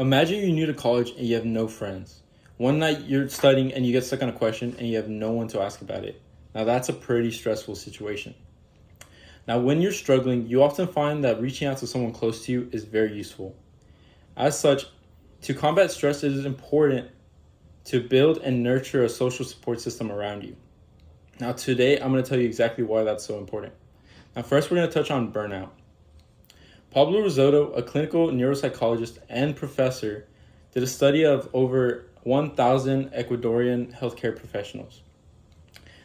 Imagine you're new to college and you have no friends. One night you're studying and you get stuck on a question and you have no one to ask about it. Now that's a pretty stressful situation. Now, when you're struggling, you often find that reaching out to someone close to you is very useful. As such, to combat stress, it is important to build and nurture a social support system around you. Now, today I'm going to tell you exactly why that's so important. Now, first, we're going to touch on burnout. Pablo Risotto, a clinical neuropsychologist and professor, did a study of over 1,000 Ecuadorian healthcare professionals.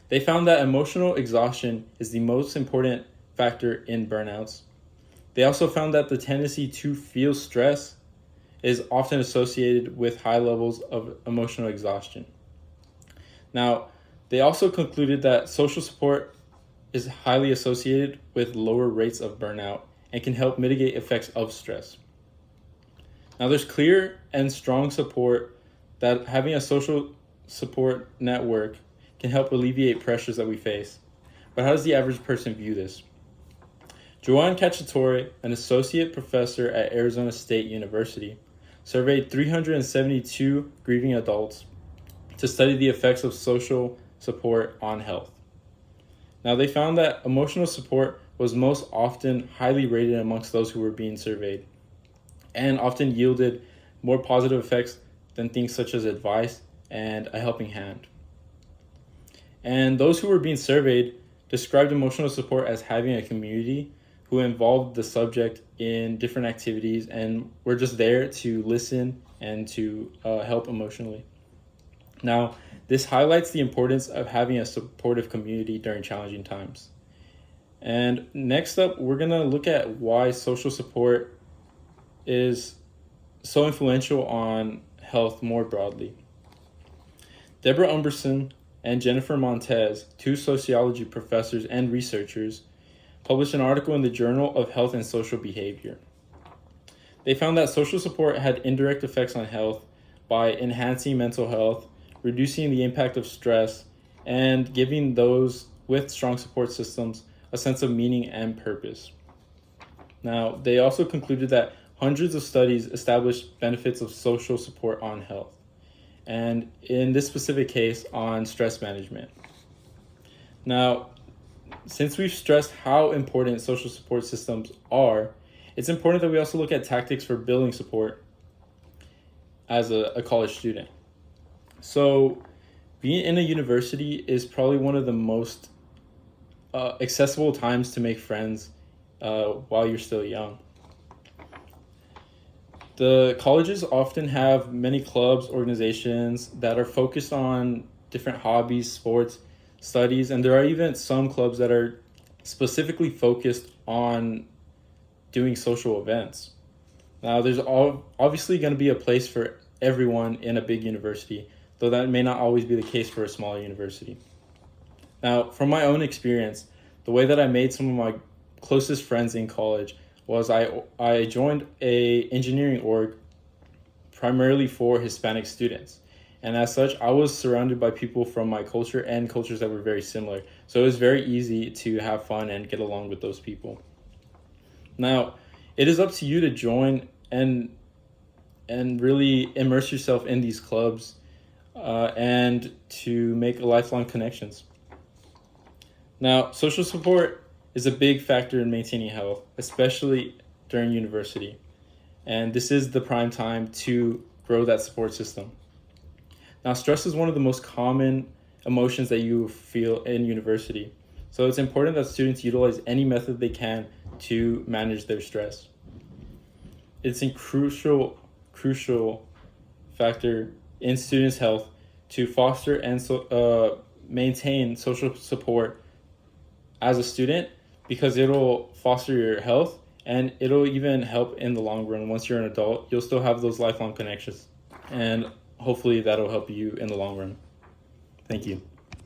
They found that emotional exhaustion is the most important factor in burnouts. They also found that the tendency to feel stress is often associated with high levels of emotional exhaustion. Now, they also concluded that social support is highly associated with lower rates of burnout and can help mitigate effects of stress. Now, there's clear and strong support that having a social support network can help alleviate pressures that we face. But how does the average person view this? Joanne Cacciatore, an associate professor at Arizona State University, surveyed 372 grieving adults to study the effects of social support on health. Now, they found that emotional support was most often highly rated amongst those who were being surveyed and often yielded more positive effects than things such as advice and a helping hand. And those who were being surveyed described emotional support as having a community who involved the subject in different activities and were just there to listen and to help emotionally. Now, this highlights the importance of having a supportive community during challenging times. And next up, we're going to look at why social support is so influential on health more broadly. Deborah Umberson and Jennifer Montez, two sociology professors and researchers, published an article in the Journal of Health and Social Behavior. They found that social support had indirect effects on health by enhancing mental health, reducing the impact of stress, and giving those with strong support systems a sense of meaning and purpose. Now, they also concluded that hundreds of studies established benefits of social support on health, and in this specific case, on stress management. Now, since we've stressed how important social support systems are, it's important that we also look at tactics for building support as a college student. So, being in a university is probably one of the most accessible times to make friends while you're still young. The colleges often have many clubs, organizations that are focused on different hobbies, sports, studies, and there are even some clubs that are specifically focused on doing social events. Now, there's obviously going to be a place for everyone in a big university, though that may not always be the case for a smaller university. Now, from my own experience, the way that I made some of my closest friends in college was I joined a engineering org primarily for Hispanic students. And as such, I was surrounded by people from my culture and cultures that were very similar. So it was very easy to have fun and get along with those people. Now, it is up to you to join and really immerse yourself in these clubs and to make lifelong connections. Now, social support is a big factor in maintaining health, especially during university. And this is the prime time to grow that support system. Now, stress is one of the most common emotions that you feel in university. So it's important that students utilize any method they can to manage their stress. It's a crucial factor in students' health to foster and maintain social support as a student, because it'll foster your health and it'll even help in the long run. Once you're an adult, you'll still have those lifelong connections, and hopefully that'll help you in the long run. Thank you.